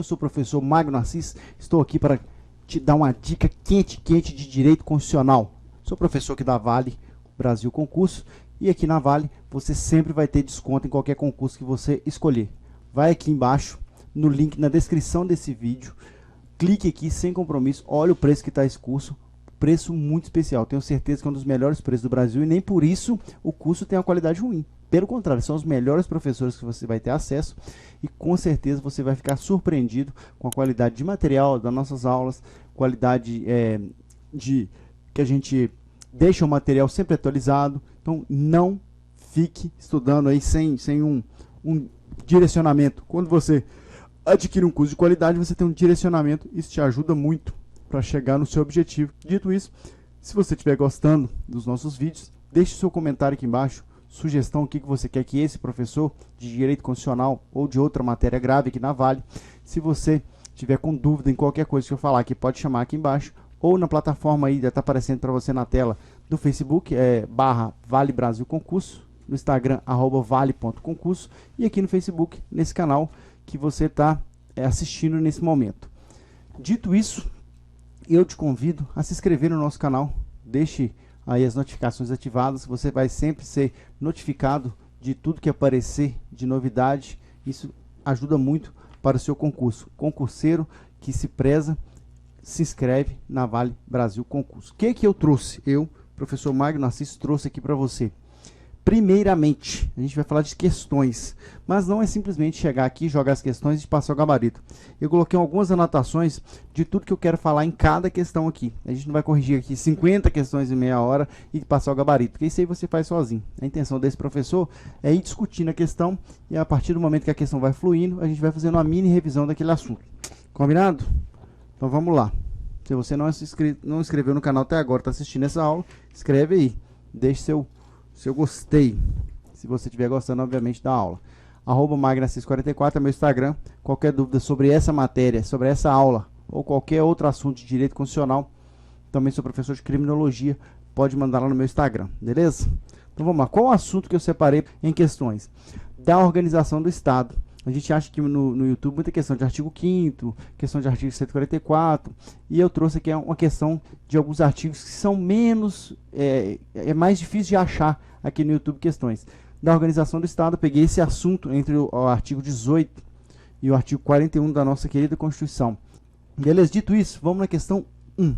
Eu sou o professor Magno Assis, estou aqui para te dar uma dica quente de direito constitucional. Sou professor aqui da Vale Brasil Concurso e aqui na Vale você sempre vai ter desconto em qualquer concurso que você escolher. Vai aqui embaixo no link na descrição desse vídeo, clique aqui sem compromisso, olha o preço que está esse curso, preço muito especial, tenho certeza que é um dos melhores preços do Brasil e nem por isso o curso tem uma qualidade ruim. Pelo contrário, são os melhores professores que você vai ter acesso e com certeza você vai ficar surpreendido com a qualidade de material das nossas aulas, qualidade que a gente deixa o material sempre atualizado. Então não fique estudando aí sem um direcionamento. Quando você adquire um curso de qualidade, você tem um direcionamento, isso te ajuda muito para chegar no seu objetivo. Dito isso, se você estiver gostando dos nossos vídeos, deixe seu comentário aqui embaixo, sugestão, o que você quer que esse professor de direito constitucional ou de outra matéria grave aqui na Vale. Se você tiver com dúvida em qualquer coisa que eu falar aqui, pode chamar aqui embaixo, ou na plataforma aí, já está aparecendo para você na tela do Facebook, /Vale Brasil Concurso, no Instagram, @vale.concurso, e aqui no Facebook, nesse canal que você está assistindo nesse momento. Dito isso, eu te convido a se inscrever no nosso canal, deixe aí as notificações ativadas, você vai sempre ser notificado de tudo que aparecer de novidade, isso ajuda muito para o seu concurso. Concurseiro que se preza, se inscreve na Vale Brasil Concurso. O que eu trouxe? Eu, professor Magno Assis, trouxe aqui para você. Primeiramente, a gente vai falar de questões, mas não é simplesmente chegar aqui, jogar as questões e passar o gabarito. Eu coloquei algumas anotações de tudo que eu quero falar em cada questão aqui. A gente não vai corrigir aqui 50 questões em meia hora e passar o gabarito, porque isso aí você faz sozinho. A intenção desse professor é ir discutindo a questão e a partir do momento que a questão vai fluindo, a gente vai fazendo uma mini revisão daquele assunto. Combinado? Então vamos lá. Se você não inscreveu no canal até agora, está assistindo essa aula, inscreve aí, deixe seu gostei, se você estiver gostando, obviamente, da aula. @magnoassis44 é meu Instagram. Qualquer dúvida sobre essa matéria, sobre essa aula, ou qualquer outro assunto de direito constitucional, também sou professor de criminologia, pode mandar lá no meu Instagram, beleza? Então vamos lá, qual o assunto que eu separei em questões? Da organização do Estado. A gente acha que no YouTube muita questão de artigo 5º, questão de artigo 144, e eu trouxe aqui uma questão de alguns artigos que são menos, é mais difícil de achar aqui no YouTube questões. Da organização do Estado, eu peguei esse assunto entre o artigo 18 e o artigo 41 da nossa querida Constituição. Beleza? Dito isso, vamos na questão 1.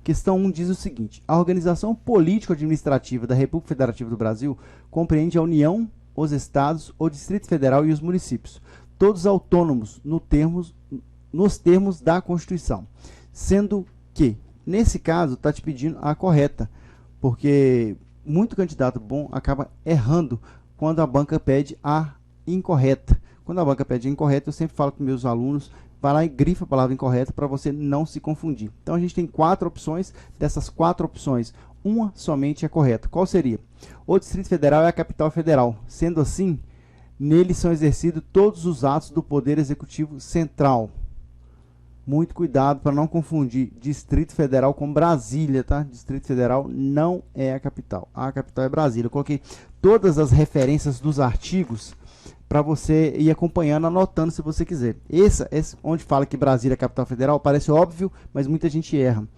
Questão 1 diz o seguinte: a organização político-administrativa da República Federativa do Brasil compreende a União, os estados, o Distrito Federal e os municípios, todos autônomos nos termos da Constituição, sendo que, nesse caso, está te pedindo a correta, porque muito candidato bom acaba errando quando a banca pede a incorreta. Quando a banca pede a incorreta, eu sempre falo com meus alunos, vai lá e grifa a palavra incorreta para você não se confundir. Então a gente tem 4 opções, dessas 4 opções, uma somente é correta. Qual seria? O Distrito Federal é a capital federal. Sendo assim, nele são exercidos todos os atos do Poder Executivo Central. Muito cuidado para não confundir Distrito Federal com Brasília, tá? Distrito Federal não é a capital. A capital é Brasília. Eu coloquei todas as referências dos artigos para você ir acompanhando, anotando se você quiser. Esse onde fala que Brasília é a capital federal, parece óbvio, mas muita gente erra.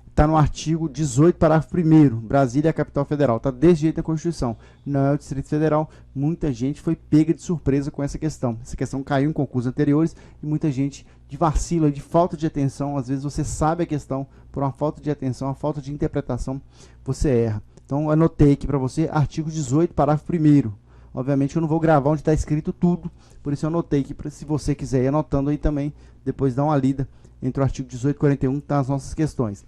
Está no artigo 18, parágrafo 1º, Brasília é a capital federal. Está desse jeito na Constituição. Não é o Distrito Federal. Muita gente foi pega de surpresa com essa questão. Essa questão caiu em concursos anteriores e muita gente de vacila, de falta de atenção. Às vezes você sabe a questão, por uma falta de atenção, uma falta de interpretação, você erra. Então, anotei aqui para você, artigo 18, parágrafo 1º. Obviamente eu não vou gravar onde está escrito tudo, por isso eu anotei aqui, se você quiser ir anotando aí também, depois dá uma lida entre o artigo 18 e 41, tá as nossas questões.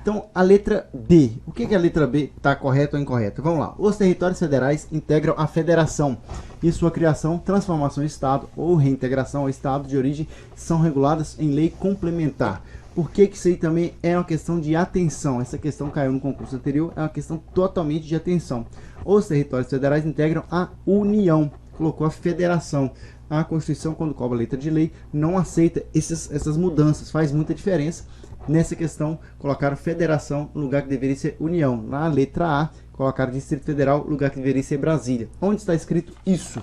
Então, a letra B. O que é a letra B? Está correto ou incorreto? Vamos lá. Os territórios federais integram a federação e sua criação, transformação em Estado ou reintegração ao Estado de origem são reguladas em lei complementar. Por que isso aí também é uma questão de atenção? Essa questão caiu no concurso anterior, é uma questão totalmente de atenção. Os territórios federais integram a União, colocou a federação. A Constituição, quando cobra a letra de lei, não aceita essas mudanças, faz muita diferença. Nessa questão, colocaram federação no lugar que deveria ser União. Na letra A, colocaram Distrito Federal no lugar que deveria ser Brasília. Onde está escrito isso?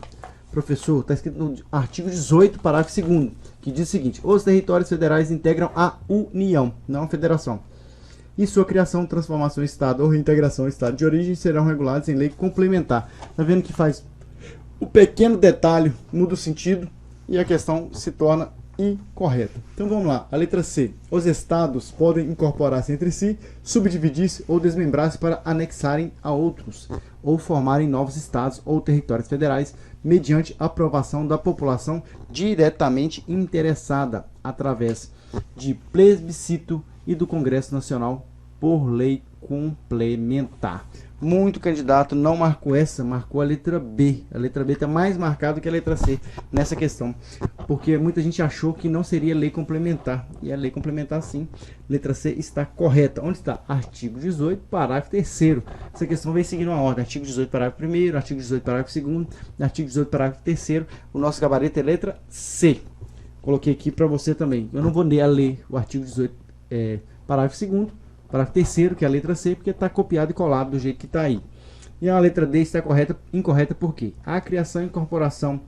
Professor, está escrito no artigo 18, parágrafo 2º, que diz o seguinte: os territórios federais integram a União, não a Federação. E sua criação, transformação em Estado ou reintegração ao Estado de origem serão regulados em lei complementar. Tá vendo que faz o pequeno detalhe, muda o sentido e a questão se torna incorreta. Então vamos lá, a letra C. Os estados podem incorporar-se entre si, subdividir-se ou desmembrar-se para anexarem a outros, ou formarem novos estados ou territórios federais, mediante aprovação da população diretamente interessada, através de plebiscito e do Congresso Nacional por lei complementar. Muito candidato não marcou essa, marcou a letra B. A letra B está mais marcada que a letra C nessa questão, porque muita gente achou que não seria lei complementar, e a lei complementar sim. Letra C está correta. Onde está? Artigo 18, parágrafo 3º. Essa questão vem seguindo uma ordem: artigo 18, parágrafo 1º, artigo 18, parágrafo 2º, artigo 18, parágrafo 3º. O nosso gabarito é letra C. Coloquei aqui para você também. Eu não vou ler o artigo 18, parágrafo 2º, parágrafo 3º, que é a letra C, porque está copiado e colado do jeito que está aí. E a letra D está incorreta por quê? A criação, incorporação,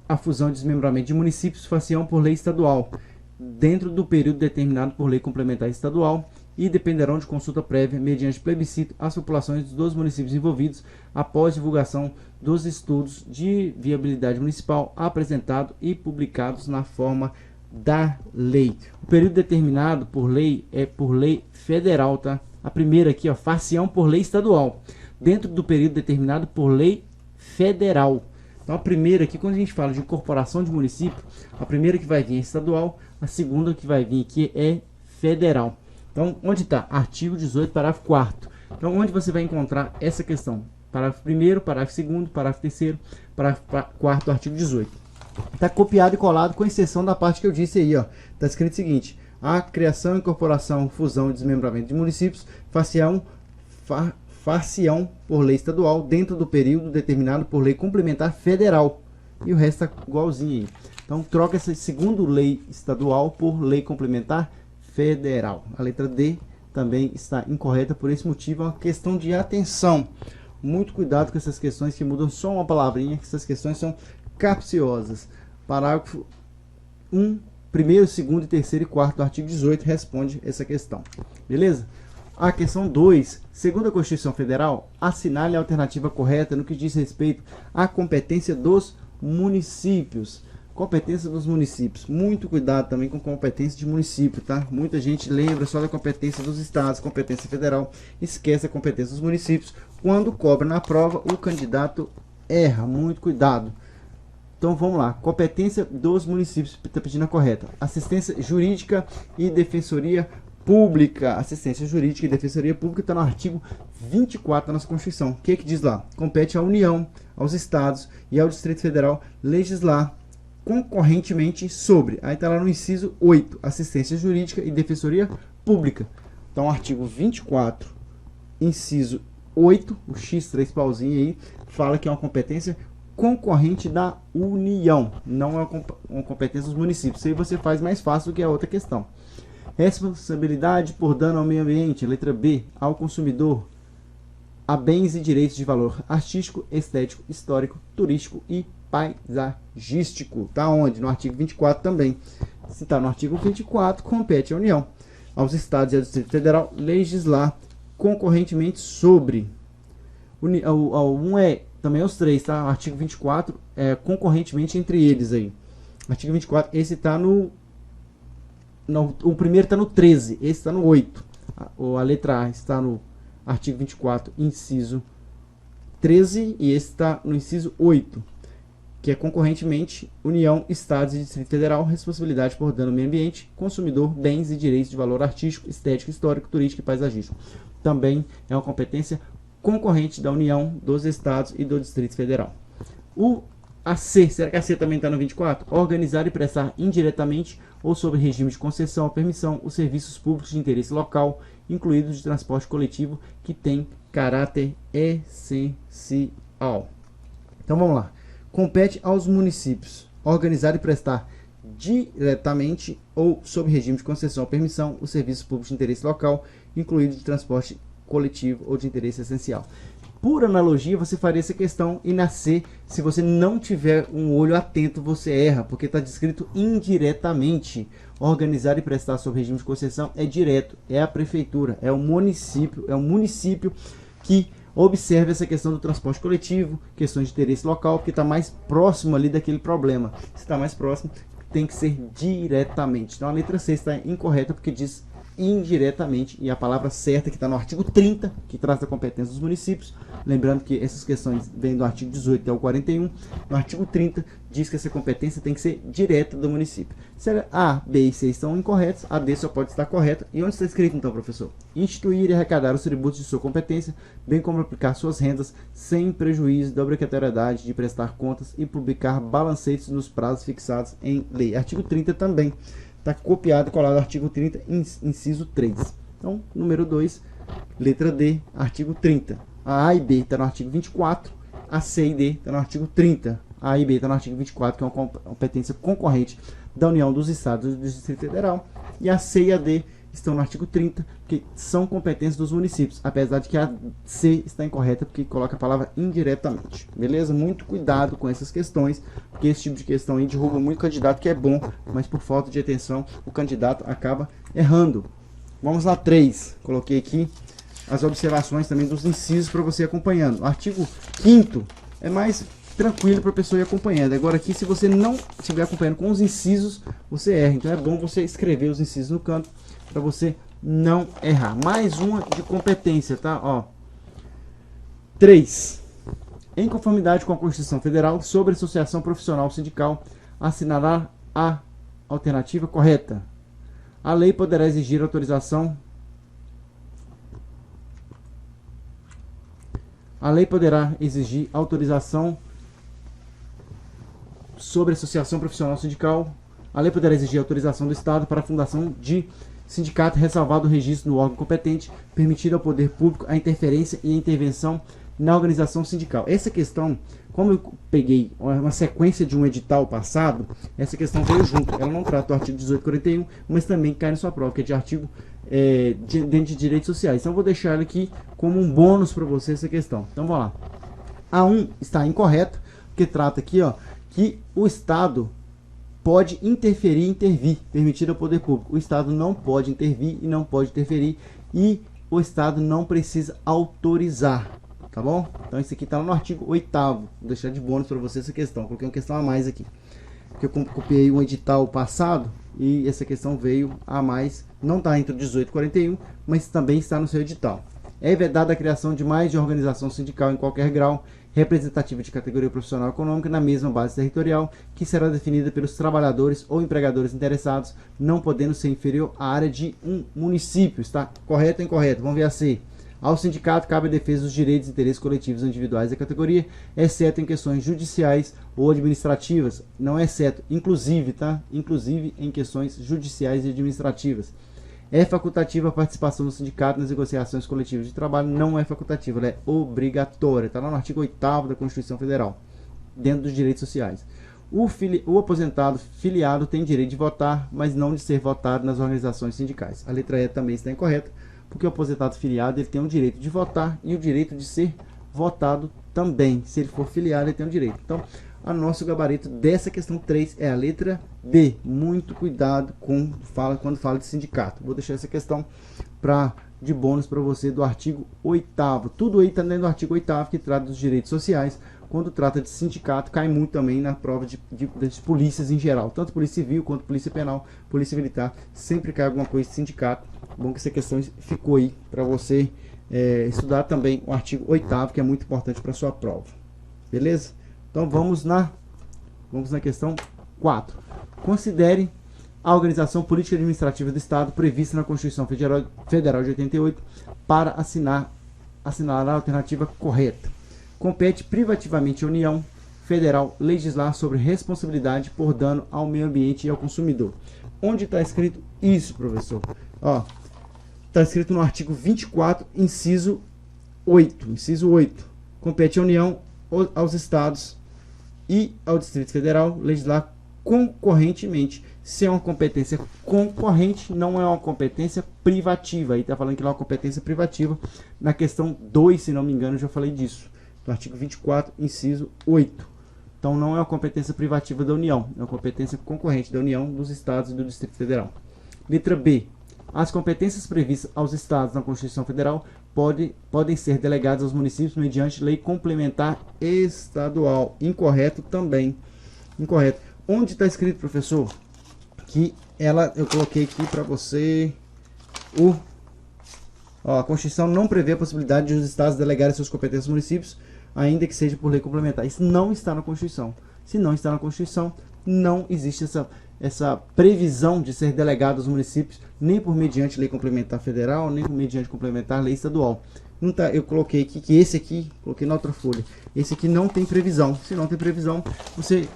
a fusão e desmembramento de municípios far-se-ão por lei estadual, dentro do período determinado por lei complementar estadual, e dependerão de consulta prévia, mediante plebiscito, às populações dos municípios envolvidos, após divulgação dos estudos de viabilidade municipal apresentados e publicados na forma da lei. O período determinado por lei é por lei federal, tá? A primeira aqui, ó, far-se-ão por lei estadual, dentro do período determinado por lei federal. Então a primeira aqui, quando a gente fala de incorporação de município, a primeira que vai vir é estadual, a segunda que vai vir aqui é federal. Então, onde está? Artigo 18, parágrafo 4º. Então, onde você vai encontrar essa questão? Parágrafo 1º, parágrafo 2º, parágrafo 3º, parágrafo 4º, artigo 18. Está copiado e colado, com exceção da parte que eu disse aí, ó. Está escrito o seguinte: a criação, incorporação, fusão e desmembramento de municípios far-se-ão por lei estadual, dentro do período determinado por lei complementar federal. E o resto está igualzinho aí. Então, troca essa segunda lei estadual por lei complementar federal. A letra D também está incorreta, por esse motivo é uma questão de atenção. Muito cuidado com essas questões que mudam só uma palavrinha, que essas questões são capciosas. Parágrafo 1, 1º, 2º, 3º e 4º do artigo 18 responde essa questão. Beleza? A questão 2, segundo a Constituição Federal, assinale a alternativa correta no que diz respeito à competência dos municípios. Competência dos municípios. Muito cuidado também com competência de município, tá? Muita gente lembra só da competência dos estados, competência federal, esquece a competência dos municípios. Quando cobra na prova, o candidato erra. Muito cuidado. Então vamos lá. Competência dos municípios. Está pedindo a correta. Assistência jurídica e defensoria pública. Assistência jurídica e defensoria pública está no artigo 24 da nossa Constituição. O que diz lá? Compete à União, aos estados e ao Distrito Federal legislar concorrentemente sobre. Aí está lá no inciso 8, assistência jurídica e defensoria pública. Então, artigo 24, inciso 8, o X3 pauzinho aí, fala que é uma competência concorrente da União, não é uma competência dos municípios. Isso aí você faz mais fácil do que a outra questão. Responsabilidade por dano ao meio ambiente, letra B, ao consumidor, a bens e direitos de valor artístico, estético, histórico, turístico e paisagístico. Tá onde? No artigo 24 também. Se está no artigo 24, compete à União, aos estados e ao Distrito Federal legislar concorrentemente sobre. Um é também os três, tá? O artigo 24 é concorrentemente entre eles aí. Artigo 24, esse está o primeiro está no 13, esse está no 8. A letra A está no artigo 24, inciso 13, e esse está no inciso 8, que é concorrentemente União, Estados e Distrito Federal, responsabilidade por dano ao meio ambiente, consumidor, bens e direitos de valor artístico, estético, histórico, turístico e paisagístico. Também é uma competência concorrente da União, dos Estados e do Distrito Federal. A C, será que a C também está no 24? Organizar e prestar indiretamente ou sob regime de concessão ou permissão os serviços públicos de interesse local, incluídos de transporte coletivo, que tem caráter essencial. Então vamos lá. Compete aos municípios organizar e prestar diretamente ou sob regime de concessão ou permissão os serviços públicos de interesse local, incluídos de transporte coletivo ou de interesse essencial. por analogia, você faria essa questão, e na C, se você não tiver um olho atento, você erra, porque está descrito indiretamente. Organizar e prestar sob regime de concessão é direto, é a prefeitura, é o município que observa essa questão do transporte coletivo, questões de interesse local, porque está mais próximo ali daquele problema. Se está mais próximo, tem que ser diretamente. Então a letra C está incorreta, porque diz indiretamente, e a palavra certa que está no artigo 30, que trata da competência dos municípios. Lembrando que essas questões vêm do artigo 18 até o 41. No artigo 30 diz que essa competência tem que ser direta do município. Se A, B e C estão incorretos, a D só pode estar correta. E onde está escrito então, professor? Instituir e arrecadar os tributos de sua competência, bem como aplicar suas rendas sem prejuízo da obrigatoriedade de prestar contas e publicar balancetes nos prazos fixados em lei. Artigo 30 também está copiado e colado, artigo 30, inciso 3. Então, número 2, letra D, artigo 30. A A e B está no artigo 24, a C e D está no artigo 30. A e B está no artigo 24, que é uma competência concorrente da União dos Estados e do Distrito Federal. E a C e a D estão no artigo 30, que são competências dos municípios, apesar de que a C está incorreta, porque coloca a palavra indiretamente. Beleza? Muito cuidado com essas questões, porque esse tipo de questão aí derruba muito candidato, que é bom, mas por falta de atenção, o candidato acaba errando. Vamos lá, 3. Coloquei aqui as observações também dos incisos para você acompanhando. O artigo 5º é mais tranquilo para a pessoa ir acompanhando. Agora aqui, se você não estiver acompanhando com os incisos, você erra. Então é bom você escrever os incisos no canto para você não errar. Mais uma de competência, tá? Ó. 3. Em conformidade com a Constituição Federal, sobre associação profissional sindical, assinará a alternativa correta. A lei poderá exigir autorização. A lei poderá exigir autorização sobre associação profissional sindical. A lei poderá exigir autorização do Estado para a fundação de sindicato, ressalvado o registro no órgão competente, permitido ao poder público a interferência e a intervenção na organização sindical. Essa questão, como eu peguei uma sequência de um edital passado, essa questão veio junto. Ela não trata do artigo 1841, mas também cai na sua prova, que é de artigo dentro de direitos sociais. Então eu vou deixar ela aqui como um bônus para você essa questão. Então vamos lá. A 1 está incorreto, porque trata aqui, ó, que o Estado pode interferir e intervir, permitido ao poder público. O Estado não pode intervir e não pode interferir, e o Estado não precisa autorizar, tá bom? Então isso aqui está no artigo 8º, vou deixar de bônus para você essa questão, coloquei uma questão a mais aqui, porque eu copiei um edital passado e essa questão veio a mais, não está entre o 1841, mas também está no seu edital. É vedada a criação de mais de organização sindical em qualquer grau, representativa de categoria profissional econômica na mesma base territorial, que será definida pelos trabalhadores ou empregadores interessados, não podendo ser inferior à área de um município. Está correto ou incorreto? Vamos ver a C. Ao sindicato cabe a defesa dos direitos e interesses coletivos individuais da categoria, exceto em questões judiciais ou administrativas. Não é exceto, inclusive, tá? Inclusive em questões judiciais e administrativas. É facultativa a participação do sindicato nas negociações coletivas de trabalho? Não é facultativa, ela é obrigatória. Está lá no artigo 8º da Constituição Federal, dentro dos direitos sociais. O aposentado filiado tem direito de votar, mas não de ser votado nas organizações sindicais. A letra E também está incorreta, porque o aposentado filiado ele tem o direito de votar e o direito de ser votado também. Se ele for filiado, ele tem o direito. Então, o nosso gabarito dessa questão 3 é a letra B. Muito cuidado quando fala de sindicato. Vou deixar essa questão de bônus para você do artigo 8º. Tudo aí está dentro do artigo 8º, que trata dos direitos sociais. Quando trata de sindicato, cai muito também na prova das polícias em geral. Tanto polícia civil quanto polícia penal, polícia militar. Sempre cai alguma coisa de sindicato. Bom que essa questão ficou aí para você estudar também o artigo 8º, que é muito importante para a sua prova. Beleza? Então vamos na questão 4. Considere a organização política e administrativa do Estado prevista na Constituição Federal de 88 para assinalar a alternativa correta. Compete privativamente à União Federal legislar sobre responsabilidade por dano ao meio ambiente e ao consumidor. Onde está escrito isso, professor? Está escrito no artigo 24, inciso 8. Inciso 8. Compete à União, aos Estados e ao Distrito Federal legislar concorrentemente. Se é uma competência concorrente, não é uma competência privativa. Aí está falando que não é uma competência privativa. Na questão 2, se não me engano, eu já falei disso. No artigo 24, inciso 8. Então não é uma competência privativa da União, é uma competência concorrente da União, dos Estados e do Distrito Federal. Letra B. As competências previstas aos Estados na Constituição Federal podem ser delegadas aos municípios mediante lei complementar estadual. Incorreto também. Incorreto. Onde está escrito, professor? Que eu coloquei aqui para você a Constituição não prevê a possibilidade de os Estados delegarem suas competências aos municípios, ainda que seja por lei complementar. Isso não está na Constituição. Se não está na Constituição, não existe essa previsão de ser delegado aos municípios, nem por mediante lei complementar federal, nem por mediante complementar lei estadual. Não tá, eu coloquei aqui que esse aqui, coloquei na outra folha, esse aqui não tem previsão. Se não tem previsão, você,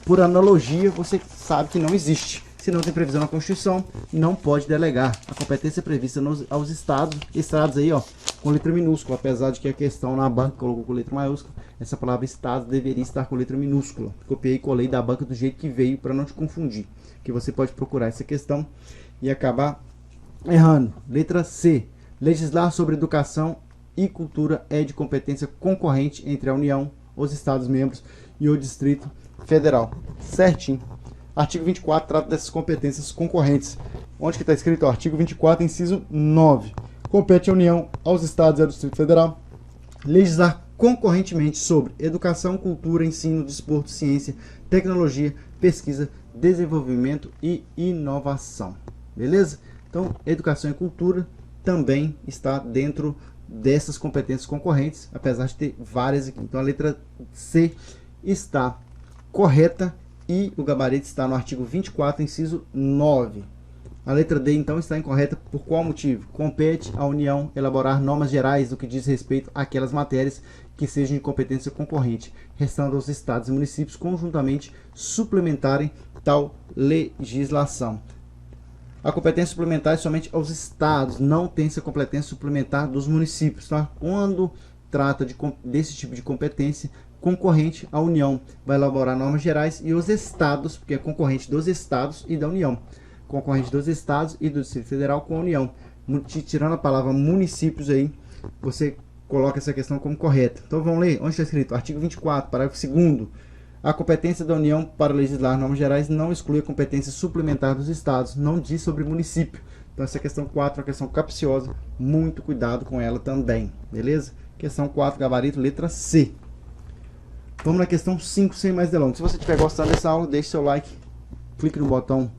por analogia, você sabe que não existe. Se não tem previsão na Constituição, não pode delegar. A competência prevista aos estados aí, ó, com letra minúscula, apesar de que a questão na banca colocou com letra maiúscula, essa palavra estado deveria estar com letra minúscula. Copiei e colei da banca do jeito que veio para não te confundir, que você pode procurar essa questão e acabar errando. Letra C. Legislar sobre educação e cultura é de competência concorrente entre a União, os Estados membros e o Distrito Federal. Certinho. Artigo 24 trata dessas competências concorrentes. Onde que está escrito? Artigo 24, inciso 9. Compete à União, aos Estados e ao Distrito Federal legislar concorrentemente sobre educação, cultura, ensino, desporto, ciência, tecnologia, pesquisa, desenvolvimento e inovação. Beleza? Então, educação e cultura também está dentro dessas competências concorrentes, apesar de ter várias aqui. Então, a letra C está correta e o gabarito está no artigo 24, inciso 9. A letra D, então, está incorreta por qual motivo? Compete à União elaborar normas gerais no que diz respeito àquelas matérias que sejam de competência concorrente, restando aos estados e municípios conjuntamente suplementarem tal legislação. A competência suplementar é somente aos estados, não tem essa competência suplementar dos municípios. Tá? Quando trata desse tipo de competência concorrente, a União vai elaborar normas gerais e os estados, porque é concorrente dos estados e da União, concorrente dos estados e do Distrito Federal com a União. Tirando a palavra municípios aí, você coloca essa questão como correta. Então vamos ler, onde está escrito? Artigo 24, parágrafo 2º. A competência da União para legislar normas gerais não exclui a competência suplementar dos estados, não diz sobre município. Então essa questão 4 é uma questão capciosa, muito cuidado com ela também, beleza? Questão 4, gabarito, letra C. Vamos na questão 5, sem mais delongas. Se você estiver gostando dessa aula, deixe seu like, clique no botão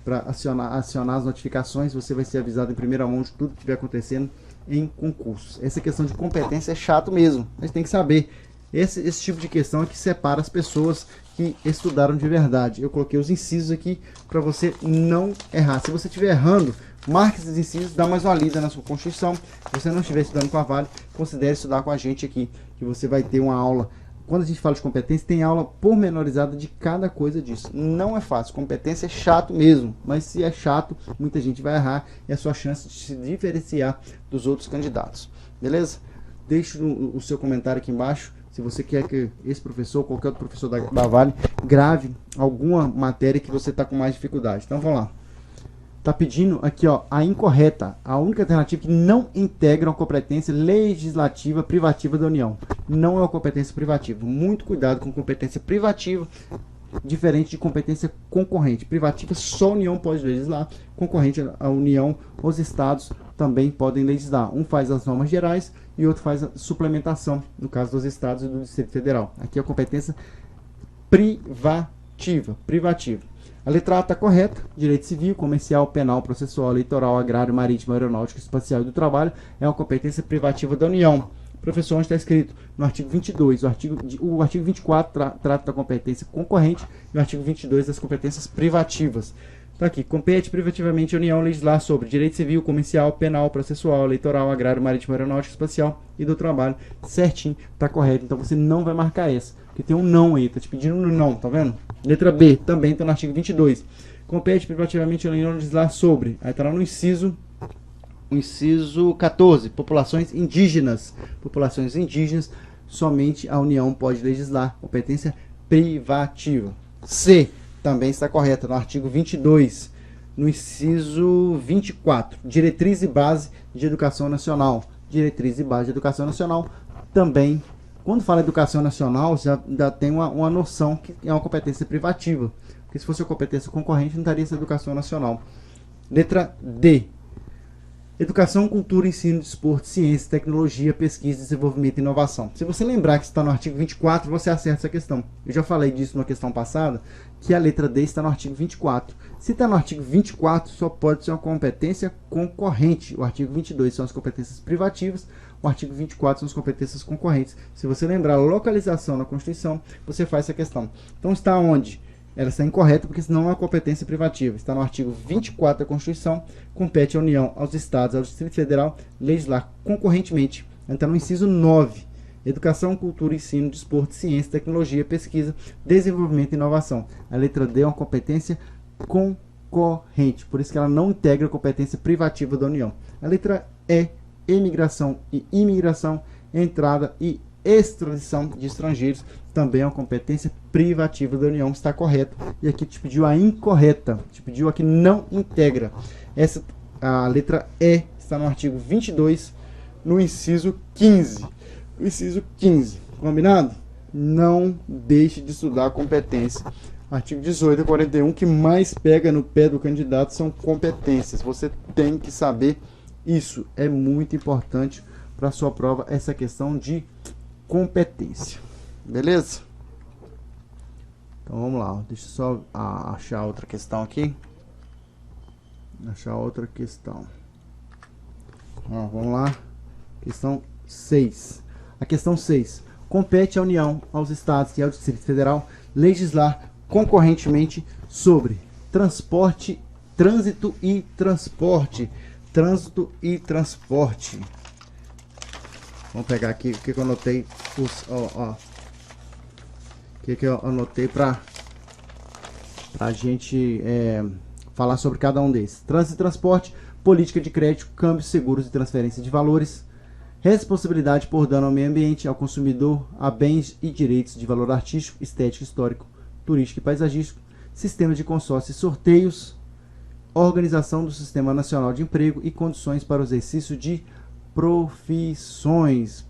para acionar as notificações, você vai ser avisado em primeira mão de tudo que estiver acontecendo em concursos. Essa questão de competência é chato mesmo, mas tem que saber. Esse tipo de questão é que separa as pessoas que estudaram de verdade. Eu coloquei os incisos aqui para você não errar. Se você estiver errando, marque esses incisos, dá mais uma lida na sua Constituição. Se você não estiver estudando com a Vale, considere estudar com a gente aqui, que você vai ter uma aula. Quando a gente fala de competência, tem aula pormenorizada de cada coisa disso. Não é fácil, competência é chato mesmo, mas se é chato, muita gente vai errar e é a sua chance de se diferenciar dos outros candidatos. Beleza? Deixe o seu comentário aqui embaixo, se você quer que esse professor ou qualquer outro professor da Vale grave alguma matéria que você está com mais dificuldade. Então vamos lá. Está pedindo aqui, ó, a incorreta, a única alternativa que não integra uma competência legislativa privativa da União. Não é uma competência privativa. Muito cuidado com competência privativa, diferente de competência concorrente. Privativa só a União pode legislar, concorrente a União, os estados também podem legislar. Um faz as normas gerais e outro faz a suplementação, no caso dos estados e do Distrito Federal. Aqui é a competência privativa. A letra A está correta. Direito civil, comercial, penal, processual, eleitoral, agrário, marítimo, aeronáutico, espacial e do trabalho é uma competência privativa da União. Professor, onde está escrito? No artigo 22. O artigo 24 trata da competência concorrente e o artigo 22 das competências privativas. Está aqui. Compete privativamente a União legislar sobre direito civil, comercial, penal, processual, eleitoral, agrário, marítimo, aeronáutico, espacial e do trabalho. Certinho, está correto. Então você não vai marcar essa, porque tem um não aí. Está te pedindo um não, tá vendo? Letra B, também está no artigo 22. Compete privativamente a União legislar sobre. Aí está lá no inciso 14. Populações indígenas. Populações indígenas, somente a União pode legislar. Competência privativa. C. também está correta. No artigo 22, no inciso 24, diretriz e base de educação nacional. Diretriz e base de educação nacional também. Quando fala educação nacional, já tem uma noção que é uma competência privativa. Porque se fosse uma competência concorrente, não estaria essa educação nacional. Letra D. Educação, cultura, ensino, desporto, ciência, tecnologia, pesquisa, desenvolvimento e inovação. Se você lembrar que está no artigo 24, você acerta essa questão. Eu já falei disso na questão passada, que a letra D está no artigo 24. Se está no artigo 24, só pode ser uma competência concorrente. O artigo 22 são as competências privativas, o artigo 24 são as competências concorrentes. Se você lembrar a localização na Constituição, você faz essa questão. Então está onde? Ela está incorreta porque senão é uma competência privativa. Está no artigo 24 da Constituição, compete à União, aos Estados, ao Distrito Federal, legislar concorrentemente. Está no inciso 9. Educação, cultura, ensino, desporto, ciência, tecnologia, pesquisa, desenvolvimento e inovação. A letra D é uma competência concorrente, por isso que ela não integra a competência privativa da União. A letra E, emigração e imigração, entrada e extradição de estrangeiros, também é uma competência privativa da União, está correto. E aqui te pediu a incorreta, te pediu a que não integra. A letra E está no artigo 22, no inciso 15. O inciso 15, combinado? Não deixe de estudar a competência. Artigo 18 e 41, que mais pega no pé do candidato são competências. Você tem que saber isso. É muito importante para a sua prova essa questão de competência. Beleza? Então vamos lá. Deixa eu só achar outra questão aqui. Vamos lá. Questão 6. A questão 6. Compete à União, aos Estados e ao Distrito Federal legislar concorrentemente sobre transporte, trânsito e transporte. Trânsito e transporte. Vamos pegar aqui o que eu anotei. O que eu anotei para a gente falar sobre cada um desses. Trânsito e transporte, política de crédito, câmbios, seguros e transferência de valores, responsabilidade por dano ao meio ambiente, ao consumidor, a bens e direitos de valor artístico, estético, histórico, turístico e paisagístico, sistema de consórcio e sorteios, organização do Sistema Nacional de Emprego e condições para o exercício de profissões.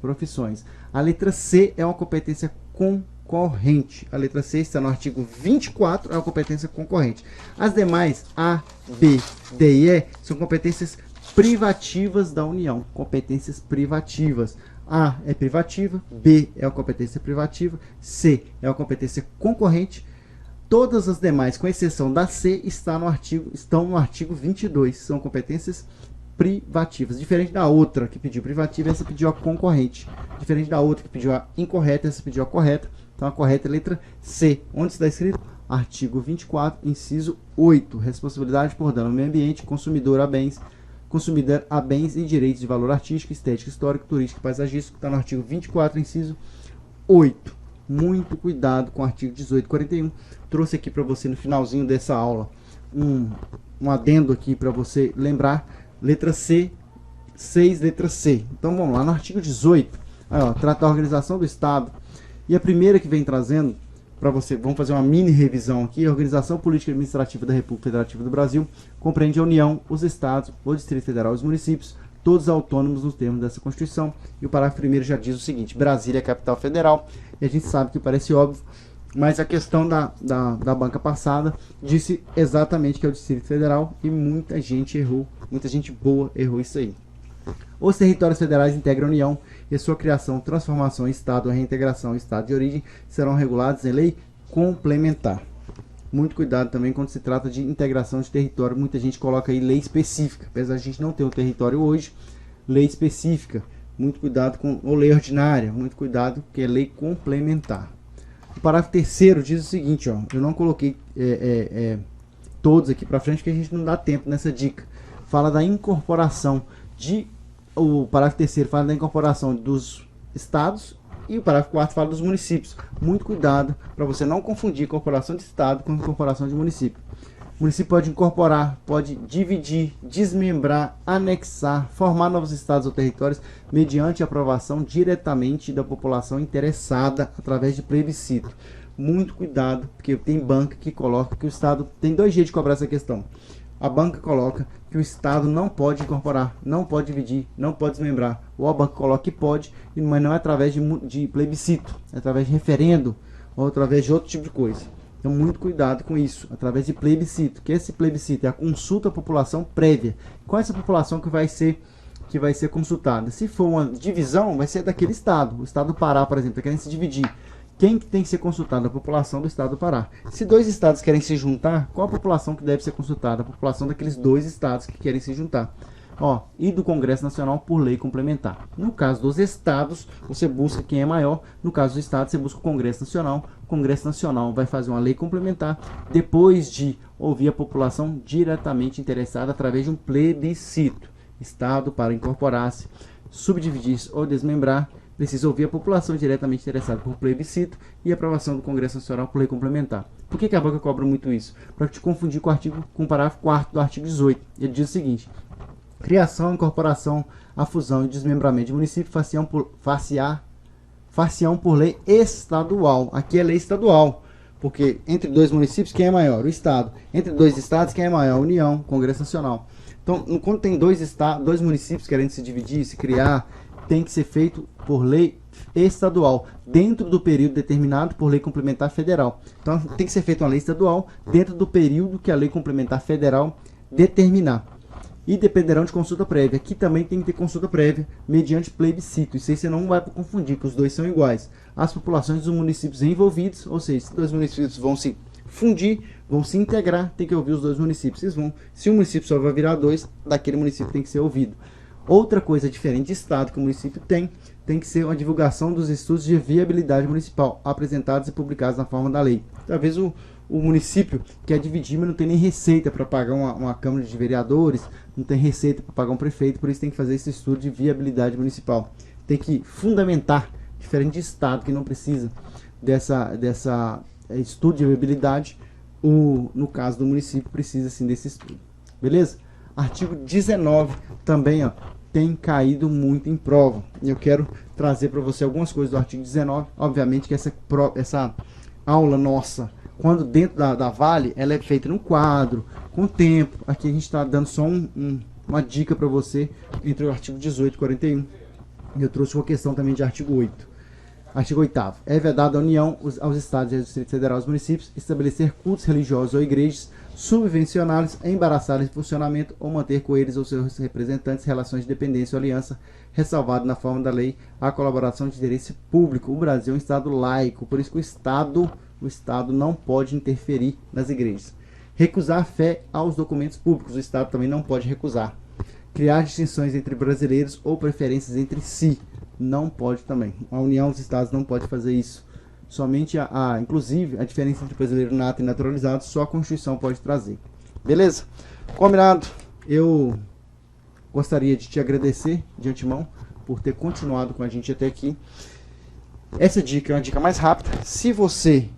A letra C é uma competência concorrente. A letra C está no artigo 24, é uma competência concorrente. As demais, A, B, D e E, são competências privativas da União. Competências privativas. A é privativa, B é uma competência privativa, C é uma competência concorrente. Todas as demais, com exceção da C, estão no artigo 22. São competências privativas. Diferente da outra que pediu privativa, essa pediu a concorrente. Diferente da outra que pediu a incorreta, essa pediu a correta. Então a correta é a letra C. Onde está escrito? Artigo 24, inciso 8. Responsabilidade por dano ao meio ambiente, consumidor a bens e direitos de valor artístico, estético, histórico, turístico e paisagístico. Está no artigo 24, inciso 8. Muito cuidado com o artigo 18 e 41. Trouxe aqui para você no finalzinho dessa aula um adendo aqui para você lembrar. Letra C, 6, letra C. Então vamos lá, no artigo 18, trata da organização do Estado. E a primeira que vem trazendo para você, vamos fazer uma mini revisão aqui. A organização política e administrativa da República Federativa do Brasil compreende a União, os Estados, o Distrito Federal e os municípios, todos autônomos nos termos dessa Constituição. E o parágrafo 1º já diz o seguinte: Brasília é a capital federal. E a gente sabe que parece óbvio, mas a questão da banca passada disse exatamente que é o Distrito Federal e muita gente errou, muita gente boa errou isso aí. Os territórios federais integram a União e sua criação, transformação em Estado ou reintegração em Estado de origem serão regulados em lei complementar. Muito cuidado também quando se trata de integração de território. Muita gente coloca aí lei específica, apesar de a gente não ter um território hoje, lei específica. Muito cuidado com ou lei ordinária, muito cuidado que é lei complementar. O parágrafo 3º diz o seguinte, eu não coloquei todos aqui para frente porque a gente não dá tempo nessa dica. Fala da incorporação o parágrafo 3º fala da incorporação dos estados e o parágrafo 4º fala dos municípios. Muito cuidado para você não confundir incorporação de estado com incorporação de município. O município pode incorporar, pode dividir, desmembrar, anexar, formar novos estados ou territórios mediante aprovação diretamente da população interessada através de plebiscito. muito cuidado, porque tem banca que coloca que o Estado tem dois jeitos de cobrar essa questão. A banca coloca que o Estado não pode incorporar, não pode dividir, não pode desmembrar. Ou a banca coloca que pode, mas não é através de plebiscito, é através de referendo ou através de outro tipo de coisa. Então, muito cuidado com isso, através de plebiscito, que esse plebiscito é a consulta à população prévia. Qual é essa população que vai ser consultada? Se for uma divisão, vai ser daquele estado. O estado do Pará, por exemplo, está querendo se dividir. Quem que tem que ser consultado? A população do estado do Pará. Se dois estados querem se juntar, qual a população que deve ser consultada? A população daqueles dois estados que querem se juntar. Ó, e do Congresso Nacional por lei complementar. No caso dos estados, você busca quem é maior. No caso do estado, você busca o Congresso Nacional. O Congresso Nacional vai fazer uma lei complementar depois de ouvir a população diretamente interessada através de um plebiscito. Estado, para incorporar-se, subdividir-se ou desmembrar, precisa ouvir a população diretamente interessada por plebiscito e aprovação do Congresso Nacional por lei complementar. Por que a banca cobra muito isso? Para te confundir com o parágrafo 4º do artigo 18. Ele diz o seguinte: criação, incorporação, a fusão e desmembramento de município far-se-ão por lei estadual. Aqui é lei estadual, porque entre dois municípios, quem é maior? O Estado. Entre dois estados, quem é maior? A União, Congresso Nacional. Então, quando tem dois municípios querendo se dividir, se criar, tem que ser feito por lei estadual, dentro do período determinado por lei complementar federal. Então, tem que ser feita uma lei estadual dentro do período que a lei complementar federal determinar. E dependerão de consulta prévia. Aqui também tem que ter consulta prévia mediante plebiscito. Isso aí você não vai confundir, que os dois são iguais. As populações dos municípios envolvidos, ou seja, se dois municípios vão se fundir, vão se integrar, tem que ouvir os dois municípios. Se um município só vai virar dois, daquele município tem que ser ouvido. Outra coisa diferente de estado que o município tem que ser uma divulgação dos estudos de viabilidade municipal, apresentados e publicados na forma da lei. Talvez o município quer dividir, mas não tem nem receita para pagar uma Câmara de Vereadores, não tem receita para pagar um prefeito, por isso tem que fazer esse estudo de viabilidade municipal. Tem que fundamentar, diferente de estado que não precisa dessa estudo de viabilidade, no caso do município precisa sim desse estudo. Beleza? Artigo 19 também, ó, tem caído muito em prova. E eu quero trazer para você algumas coisas do artigo 19. Obviamente que essa aula nossa, quando dentro da Vale, ela é feita num quadro, com tempo. Aqui a gente está dando só uma dica para você entre o artigo 18 e 41. E eu trouxe uma questão também de artigo 8. Artigo 8º. É vedado à União, aos Estados e ao Distrito Federal, aos municípios, estabelecer cultos religiosos ou igrejas, subvencioná-los, embaraçá-los em funcionamento ou manter com eles ou seus representantes relações de dependência ou aliança, ressalvado na forma da lei a colaboração de interesse público. O Brasil é um Estado laico, por isso que o Estado não pode interferir nas igrejas. Recusar fé aos documentos públicos. O Estado também não pode recusar. Criar distinções entre brasileiros ou preferências entre si. Não pode também. A União dos Estados não pode fazer isso. Somente inclusive, a diferença entre brasileiro nato e naturalizado, só a Constituição pode trazer. Beleza? Combinado? Eu gostaria de te agradecer de antemão por ter continuado com a gente até aqui. Essa dica é uma dica mais rápida. Se você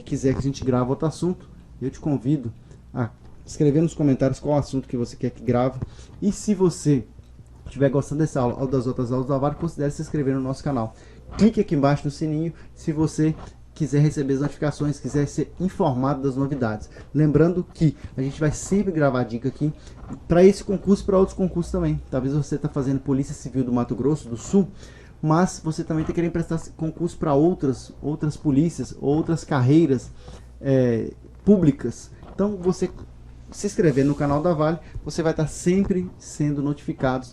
quiser que a gente grave outro assunto, eu te convido a escrever nos comentários qual assunto que você quer que grave. E se você estiver gostando dessa aula ou das outras aulas da Vale, considere se inscrever no nosso canal. Clique aqui embaixo no sininho se você quiser receber as notificações, quiser ser informado das novidades. Lembrando que a gente vai sempre gravar dica aqui para esse concurso e para outros concursos também. Talvez você está fazendo Polícia Civil do Mato Grosso do Sul, mas você também está querendo prestar concurso para outras polícias, outras carreiras públicas. Então, você se inscrever no canal da Vale, você vai estar sempre sendo notificado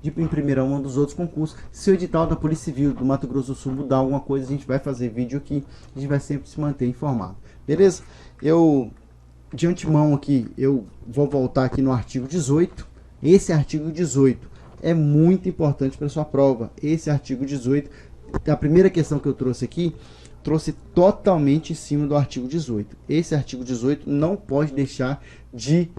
em primeira mão dos outros concursos. Se o edital da Polícia Civil do Mato Grosso do Sul mudar alguma coisa, a gente vai fazer vídeo aqui, a gente vai sempre se manter informado. Beleza? Eu, de antemão aqui, eu vou voltar aqui no artigo 18. Esse artigo 18 é muito importante para sua prova. Esse artigo 18, a primeira questão que eu trouxe aqui, trouxe totalmente em cima do artigo 18. Esse artigo 18 não pode deixar de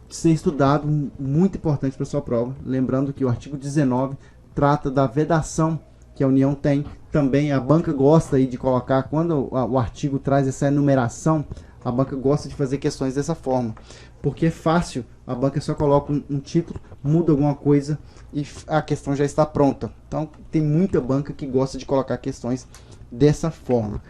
ser estudado, muito importante para sua prova. Lembrando que o artigo 19 trata da vedação que a União tem. Também a banca gosta aí de colocar, quando o artigo traz essa enumeração, a banca gosta de fazer questões dessa forma, porque é fácil, a banca só coloca um título, muda alguma coisa e a questão já está pronta. Então tem muita banca que gosta de colocar questões dessa forma.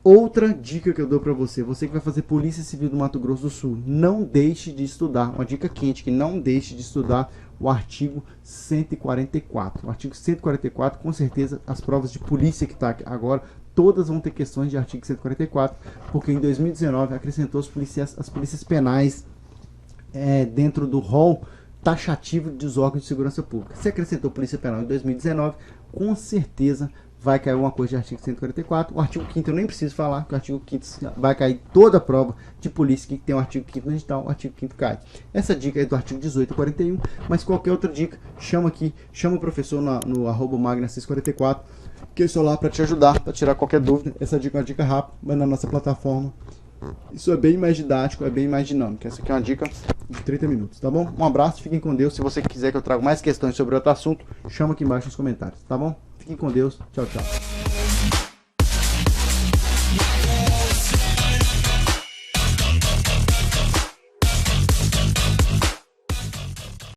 Outra dica que eu dou para você, você que vai fazer Polícia Civil do Mato Grosso do Sul, não deixe de estudar, uma dica quente, que não deixe de estudar o artigo 144. O artigo 144, com certeza, as provas de polícia que está agora, todas vão ter questões de artigo 144, porque em 2019 acrescentou as polícias penais dentro do rol taxativo dos órgãos de segurança pública. Se acrescentou Polícia Penal em 2019, com certeza vai cair uma coisa de artigo 144. O artigo 5º eu nem preciso falar, que o artigo 5º vai cair toda a prova de polícia que tem o artigo 5º no edital, o artigo 5º cai. Essa dica é do artigo 18 e 41, mas qualquer outra dica, chama aqui, chama o professor no @magna644, que eu estou lá para te ajudar, para tirar qualquer dúvida. Essa dica é uma dica rápida, mas na nossa plataforma isso é bem mais didático, é bem mais dinâmico. Essa aqui é uma dica de 30 minutos, tá bom? Um abraço, fiquem com Deus. Se você quiser que eu traga mais questões sobre outro assunto, chama aqui embaixo nos comentários, tá bom? Fiquem com Deus, tchau, tchau.